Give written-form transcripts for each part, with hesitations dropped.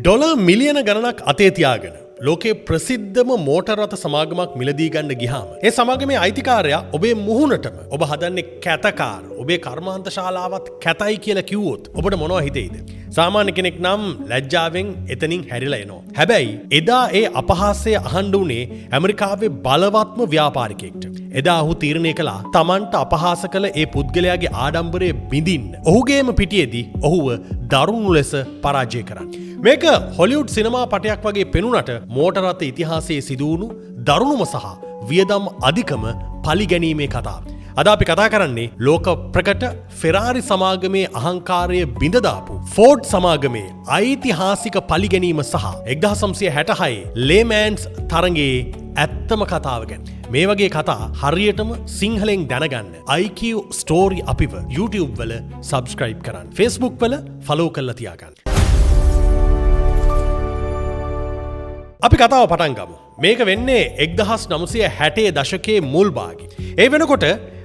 Dollar මිලියන ගණනක් අතේ තියාගෙන ලෝකයේ ප්‍රසිද්ධම මෝටර් රථ සමාගමක් මිලදී ගන්න ගියාම ඒ සමාගමේ අයිතිකාරයා ඔබේ මුහුණටම ඔබ හදන්නේ කැතකාර ඔබේ කර්මාන්ත ශාලාවත් කැතයි කියලා කිව්වොත් ඔබට මොනව හිතෙයිද? සාමාන්‍ය කෙනෙක් නම් ලැජ්ජාවෙන් එතනින් හැරිලා එනවා. හැබැයි එදා ඒ අපහාසය අහන්න උනේ ඇමරිකාවේ බලවත්ම ව්‍යාපාරිකයෙක්ට. එදා ඔහු තීරණය කළා තමන්ට අපහාස කළ ඒ පුද්ගලයාගේ ආඩම්බරය බිඳින්න. ඔහුගේම පිටියේදී ඔහුව දරුණු ලෙස පරාජය කරන්න. මේක හොලිවුඩ් සිනමා පටයක් වගේ පෙනුනට මෝටර් රථ ඉතිහාසයේ සිදුවුණු දරුණුම සහ වියදම් අධිකම පලිගැනීමේ කතාව. අද අපි කතා කරන්නේ ලෝක ප්‍රකට ෆෙරාරි සමාගමේ අහංකාරය බිඳදාපු ෆෝඩ් සමාගමේ ඓතිහාසික පලිගැනීම සහ 1966 ලේමෑන්ස් තරඟයේ ඇත්තම කතාව ගැන. මේ වගේ කතා හරියටම සිංහලෙන් දැනගන්න IQ ස්ටෝරි අපිව YouTube වල සබ්ස්ක්‍රයිබ් කරන්න. Facebook වල ෆලෝ කරලා තියාගන්න. අපි කතාව පටන් ගමු. මේක වෙන්නේ 1960 දශකයේ මුල් භාගයේ. ඒ වෙනකොට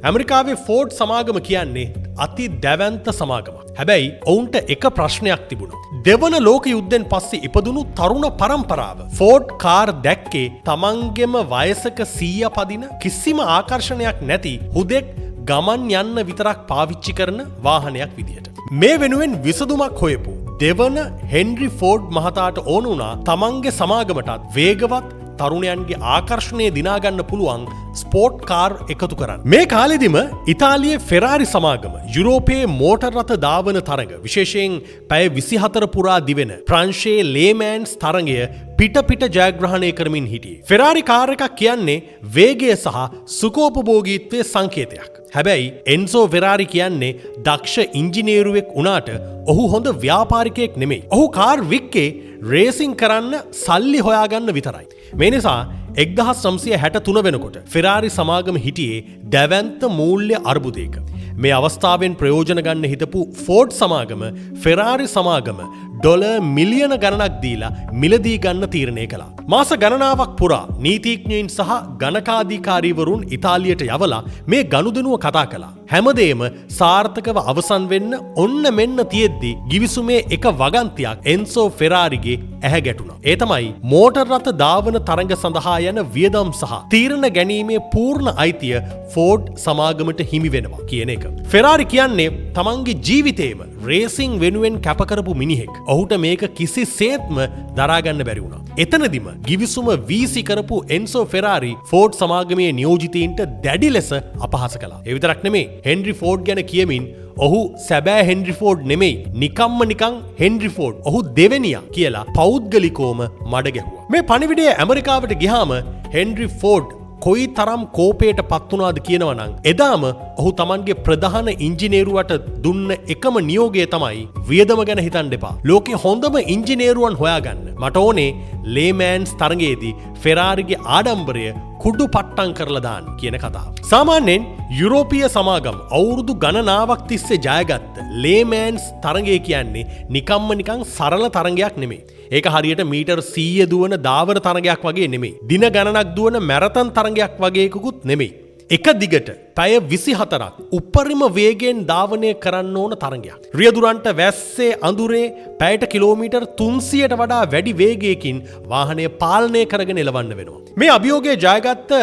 ඇමරිකාවේ ෆෝඩ් සමාගම කියන්නේ අති දැවැන්ත සමාගමක්. හැබැයි ඔවුන්ට එක ප්‍රශ්නයක් තිබුණා. දෙවන ලෝක යුද්ධෙන් පස්සේ ඉපදුණු තරුණ පරම්පරාව ෆෝඩ් කාර් දැක්කේ තමන්ගෙම වයසක සීයා පදින කිසිම ආකර්ෂණයක් නැති හුදෙක් ගමන් යන්න විතරක් පාවිච්චි කරන වාහනයක් විදියට. මේ වෙනුවෙන් විසඳුමක් හොයපු දෙවන හෙන්රි ෆෝඩ් මහතාට ඕන වුණා තමන්ගේ සමාගමටත් වේගවත් තරුණයන්ගේ ආකර්ෂණය දිනාගන්න පුළුවන් ස්පෝර්ට් කාර් එකතු කරන්න. මේ කාලෙදිම ඉතාලියේ ෆෙරාරි සමාගම යුරෝපයේ මෝටර් රථ ධාවන තරඟ විශේෂයෙන් පැය 24 පුරා දිවෙන ප්‍රංශයේ ලේමෑන්ස් තරඟය පිට ජයග්‍රහණය කරමින් හිටියේ. ෆෙරාරි කාර් එකක් කියන්නේ වේගය සහ සුඛෝපභෝගීත්වයේ සංකේතයක්. හැබැයි එන්සෝ ෆෙරාරි කියන්නේ දක්ෂ ඉංජිනේරුවෙක් වුණාට ඔහු හොඳ ව්‍යාපාරිකයෙක් නෙමෙයි. ඔහු කාර් වික්කේ රේසින් කරන්න සල්ලි හොයාගන්න විතරයි. මේ නිසා 1963 වෙනකොට ෆෙරාරි සමාගම හිටියේ දැවැන්ත මූල්‍ය අර්බුදයක. මේ අවස්ථාවෙන් ප්‍රයෝජන ගන්න හිතපු ෆෝඩ් සමාගම ෆෙරාරි සමාගම ඩොලර් මිලියන ගණනක් දීලා මිලදී ගන්න තීරණය කළා. මාස ගණනාවක් පුරා නීතිඥයින් සහ ගණකාධිකාරීවරුන් ඉතාලියට යවලා මේ ගනුදෙනුව කතා කළා. හැමදේම සාර්ථකව අවසන් වෙන්න ඔන්න මෙන්න තියෙද්දි ගිවිසුමේ එක වගන්තියක් එන්සෝ ෆෙරාරිගේ ඇහැ ගැටුණා. ඒ තමයි මෝටර් රථ ධාවන තරඟ සඳහා යන වියදම් සහ තීරණ ගැනීමේ පූර්ණ අයිතිය ෆෝඩ් සමාගමට හිමි වෙනවා කියන එක. ෆෙරාරි කියන්නේ තමන්ගේ ජීවිතේම රේසිං වෙනුවෙන් කැපකරපු මිනිහෙක්. ඔහුට මේක කිසිසේත්ම දරාගන්න බැරි වුණා. එතනදිම ගිවිසුම වීසි කරපු එන්සෝ ෆෙරාරි ෆෝඩ් සමාගමේ නියෝජිතයින්ට දැඩි ලෙස අපහාස කළා. ඒ විතරක් නෙමෙයි හෙන්රි ෆෝඩ් ගැන කියමින් ඔහු සැබෑ හෙන්රි ෆෝඩ් නෙමෙයි නිකන් හෙන්රි ෆෝඩ් ඔහු දෙවෙනියා කියලා පෞද්ගලිකවම මඩ ගැහුවා. මේ පණිවිඩය ඇමරිකාවට ගියාම හෙන්රි ෆෝඩ් කොයි තරම් කෝපයට පත් වුණාද කියනවනම් එදාම ඔහු තමන්ගේ ප්‍රධාන ඉංජිනේරුවට දුන්න එකම නියෝගය තමයි වියදම ගැන හිතන්න එපා. ලෝකේ හොඳම ඉංජිනේරුවන් හොයාගන්න. මට ඕනේ ලේමෑන්ස් තරඟයේදී ෆෙරාරිගේ ආඩම්බරය කුඩු පට්ටම් කරලා දාන්න කියන කතාව. සාමාන්‍යයෙන් යුරෝපීය සමාගම් අවුරුදු ගණනාවක් තිස්සේ ජයගත්ත ලේමෑන්ස් තරඟය කියන්නේ නිකන් සරල තරඟයක් නෙමෙයි. ඒක හරියට මීටර් 100 දුවන ධාවන තරඟයක් වගේ නෙමෙයි. දින ගණනක් දුවන මැරතන් තරඟයක් වගේ එකකුත් නෙමෙයි. එක දිගට පැය 24ක් උපරිම වේගයෙන් ධාවනය කරන්න ඕන තරඟයක්. රියදුරන්ට වැස්සේ අඳුරේ පැයට කිලෝමීටර් 300ට වඩා වැඩි වේගයකින් වාහනය පාලනය කරගෙන එළවන්න වෙනවා. මේ අභියෝගය ජයගත්ත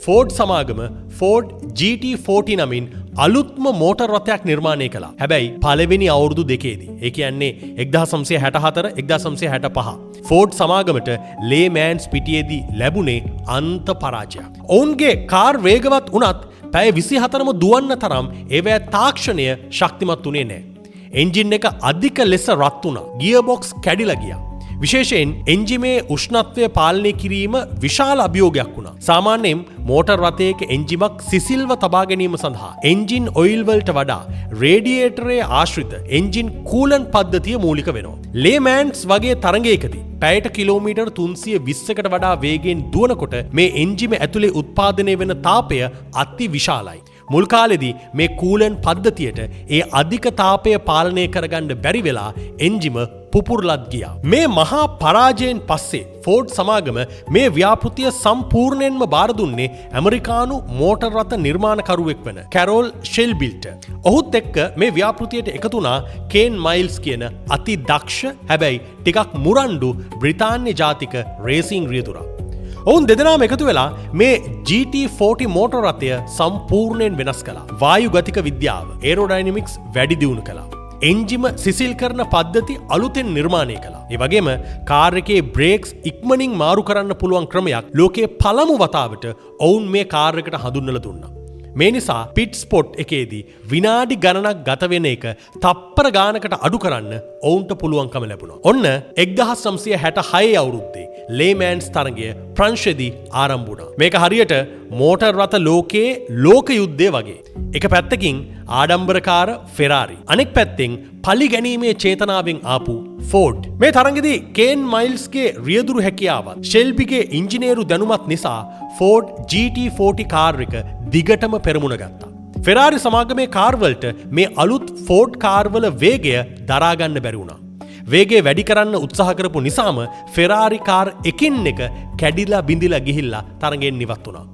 ෆෝඩ් සමාගම ෆෝඩ් GT40 නමින් අලුත්ම මෝටර් රථයක් නිර්මාණය කළා. හැබැයි පළවෙනි අවුරුදු දෙකේදී, ඒ කියන්නේ 1964 1965 ෆෝඩ් සමාගමට ලේමෑන්ස් පිටියේදී ලැබුණේ අන්ත පරාජයක්. ඔවුන්ගේ කාර් වේගවත් වුණත් පැය 24ම දුවන්න තරම් ඒවැ තාක්ෂණය ශක්තිමත් වුණේ නැහැ. එන්ජින් එක අධික ලෙස රත් වුණා. ගියර් බොක්ස් කැඩිලා ගියා. විශේෂයෙන් එන්ජිමේ උෂ්ණත්වය පාලනය කිරීම විශාල අභියෝගයක් වුණා. සාමාන්‍යයෙන් මෝටර් රථයක එන්ජිමක් සිසිල්ව තබා ගැනීම සඳහා එන්ජින් ඔයිල් වලට වඩා රේඩියේටරයේ ආශ්‍රිත එන්ජින් කූලන්ට් පද්ධතිය මූලික වෙනවා. ලේමෑන්ස් වගේ තරඟයකදී පැයට කිලෝමීටර් 320කට වඩා වේගයෙන් දුවනකොට මේ එන්ජිම ඇතුලේ උත්පාදනය වෙන තාපය අති විශාලයි. මුල් කාලෙදී මේ කූලන් පද්ධතියට ඒ අධික තාපය පාලනය කරගන්න බැරි වෙලා එන්ජිම පුපුරලත් ගියා. මේ මහා පරාජයෙන් පස්සේ ෆෝඩ් සමාගම මේ ව්‍යාපෘතිය සම්පූර්ණයෙන්ම බාර දුන්නේ ඇමරිකානු මෝටර් රථ නිර්මාණකරුවෙක් වන කැරෝල් ෂෙල්බිල්ට. ඔහුත් එක්ක මේ ව්‍යාපෘතියට එකතු වුණා කේන් මයිල්ස් කියන අති දක්ෂ හැබැයි ටිකක් මුරණ්ඩු බ්‍රිතාන්‍ය ජාතික රේසිං රියදුරා. ඔවුන් දෙදෙනාම එකතු වෙලා මේ GT40 මෝටර් රථය සම්පූර්ණයෙන් වෙනස් කළා. වායු ගතික විද්‍යාව ඒරෝඩයිනමික්ස් වැඩි දියුණු කළා. එන්ජිම සිසිල් කරන පද්ධති අලුතෙන් නිර්මාණය කළා. ඒ වගේම කාර් එකේ බ්‍රේක්ස් ඉක්මනින් මාරු කරන්න පුළුවන් ක්‍රමයක් ලෝකයේ පළමු වතාවට ඔවුන් මේ කාර් එකට හඳුන්වලා දුන්නා. මේ නිසා පිට් ස්පොට් එකේදී විනාඩි ගණනක් ගත වෙන එක තප්පර ගානකට අඩු කරන්න ඔවුන්ට පුළුවන්කම ලැබුණා. ඔන්න 1966 අවුරුද්දේ ලේමෑන්ස් තරගය ප්‍රංශෙදී ආරම්භ වුණා. මේක හරියට මෝටර් රථ ලෝකයේ ලෝක යුද්ධය වගේ. එක පැත්තකින් ආඩම්බරකාර ෆෙරාරි, අනෙක් පැත්තෙන් පලි ගැනීමේ චේතනාවෙන් ආපු ෆෝඩ්. මේ තරගදී කේන් මයිල්ස්ගේ රියදුරු හැකියාවත් ෂෙල්බිගේ ඉංජිනේරු දැනුමත් නිසා ෆෝඩ් GT40 කාර් එක දිගටම පෙරමුණ ගත්තා. ෆෙරාරි සමාගමේ කාර්වලට මේ අලුත් ෆෝඩ් කාර්වල වේගය දරාගන්න බැරි වුණා. වේගය වැඩි කරන්න උත්සාහ කරපු නිසාම ෆෙරාරි කාර් එකින් එක කැඩිලා බිඳිලා ගිහිල්ලා තරගෙන් ඉවත් වුණා.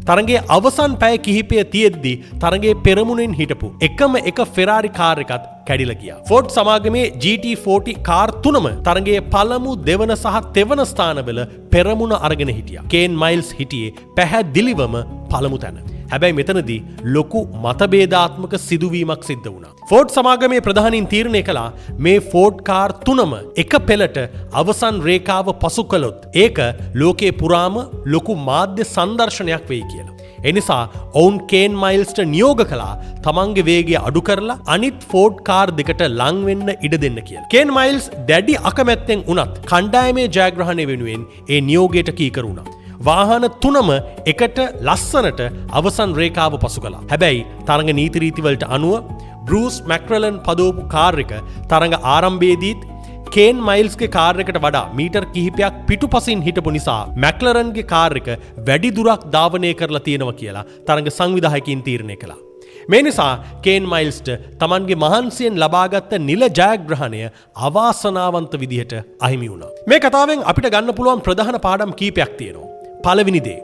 තරගේ අවසන් පැය කිහිපය තියෙද්දී තරගේ පෙරමුණෙන් හිටපු එකම එක ෆෙරාරි කාර් එකත් කැඩිලා ගියා. ෆෝඩ් සමාගමේ GT40 කාර් තුනම තරගේ පළමු දෙවන සහ තෙවන ස්ථානවල පෙරමුණ අරගෙන හිටියා. කේන් මයිල්ස් හිටියේ පැහැදිලිවම පළමු තැන. හැබැයි මෙතනදී ලොකු මතභේදාත්මක සිදුවීමක් සිද්ධ වුණා. ෆෝඩ් සමාගමේ ප්‍රධානීන් තීරණය කළා මේ ෆෝඩ් කාර් තුනම එක පෙළට අවසන් රේඛාව පසු කළොත් ඒක ලෝකේ පුරාම ලොකු මාධ්‍ය සංදර්ශනයක් වෙයි කියලා. එනිසා ඔවුන් කේන් මයිල්ස්ට නියෝග කළා තමන්ගේ වේගය අඩු කරලා අනිත් ෆෝඩ් කාර් දෙකට ලං වෙන්න ඉඩ දෙන්න කියලා. කේන් මයිල්ස් දැඩි අකමැත්තෙන් වුණත් කණ්ඩායමේ ජයග්‍රහණය වෙනුවෙන් ඒ නියෝගයට කීකරු වුණා. වාහන තුනම එකට ලස්සනට අවසන් රේඛාව පසු කළා. හැබැයි තරඟ නීති රීතිවලට අනුව බෲස් මැක්රලන් පදවපු කාර් එක තරඟ ආරම්භයේදීත් කේන් මයිල්ස්ගේ කාර් එකට වඩා මීටර් කිහිපයක් පිටුපසින් හිටපු නිසා මැක්ලරන්ගේ කාර් එක වැඩි දුරක් ධාවනය කරලා තියෙනවා කියලා තරඟ සංවිධායකයින් තීරණය කළා. මේ නිසා කේන් මයිල්ස්ට තමන්ගේ මහන්සියෙන් ලබාගත්ත නිල ජයග්‍රහණය අවාසනාවන්ත විදිහට අහිමි වුණා. මේ කතාවෙන් අපිට ගන්න පුළුවන් ප්‍රධාන පාඩම් කීපයක් තියෙනවා. පළවෙනි දේ,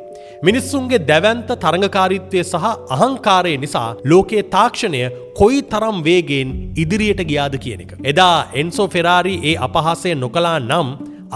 මිනිස්සුන්ගේ දැවැන්ත තරඟකාරීත්වය සහ අහංකාරය නිසා ලෝකයේ තාක්ෂණය කොයි තරම් වේගයෙන් ඉදිරියට ගියාද කියන එක. එදා එන්සෝ ෆෙරාරි ඒ අපහාසය නොකළා නම්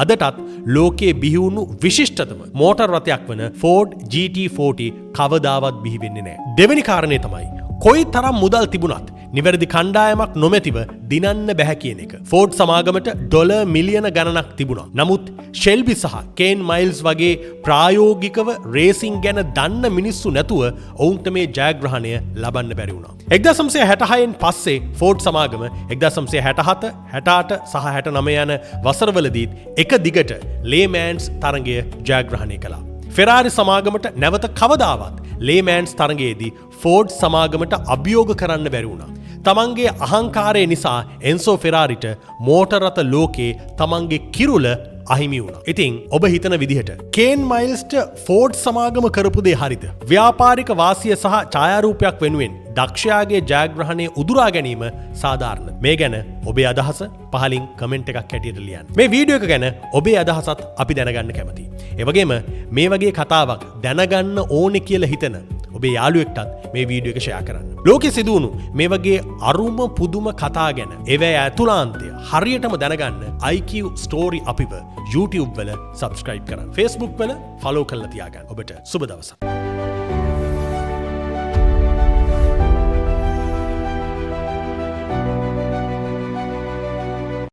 අදටත් ලෝකයේ බිහිවුණු විශිෂ්ටතම මෝටර් රථයක් වන ෆෝඩ් GT40 කවදාවත් බිහි වෙන්නේ නැහැ. දෙවෙනි කාරණේ තමයි කොයි තරම් මුදල් තිබුණත් නිවැරදි කණ්ඩායමක් නොමැතිව දිනන්න බැහැ කියන එක. ෆෝඩ් සමාගමට ඩොලර් මිලියන ගණනක් තිබුණා. නමුත් ෂෙල්බි සහ කේන් මයිල්ස් වගේ ප්‍රායෝගිකව රේසිං ගැන දන්න මිනිස්සු නැතුව ඔවුන්ට මේ ජයග්‍රහණය ලබන්න බැරි වුණා. 1966න් පස්සේ ෆෝඩ් සමාගම 1967, 68 සහ 69 යන වසරවලදීත් එක දිගට ලේමෑන්ස් තරගය ජයග්‍රහණය කළා. ෆෙරාරි සමාගමට නැවත කවදාවත් ලේමෑන්ස් තරගයේදී ෆෝඩ් සමාගමට අභියෝග කරන්න බැරි වුණා. තමන්ගේ අහංකාරය නිසා එන්සෝ ෆෙරාරිට මෝටර් රථ ලෝකේ තමන්ගේ කිරුළ අහිමි වුණා. ඉතින් ඔබ හිතන විදිහට කේන් මයිල්ස්ට ෆෝඩ් සමාගම කරපු දේ හරිද? ව්‍යාපාරික වාසිය සහ ඡායාරූපයක් වෙනුවෙන් දක්ෂයාගේ ජයග්‍රහණය උදුරා ගැනීම සාධාරණ. මේ ගැන ඔබේ අදහස පහලින් කමෙන්ට් එකක් හැටියට ලියන්න. මේ වීඩියෝ එක ගැන ඔබේ අදහසත් අපි දැනගන්න කැමතියි. ඒ වගේම මේ වගේ කතාවක් දැනගන්න ඕනේ කියලා හිතන ඔබේ යාළුවෙක්ටත් මේ වීඩියෝ එක ෂෙයා කරන්න. ලෝකෙ සිදුවුණු මේ වගේ අරුම පුදුම කතා ගැන ඒවැය ඇතුළාන්තය හරියටම දැනගන්න IQ ස්ටෝරි අපිව YouTube වල subscribe කරන්න. Facebook වල follow කරලා තියාගන්න. ඔබට සුබ දවසක්.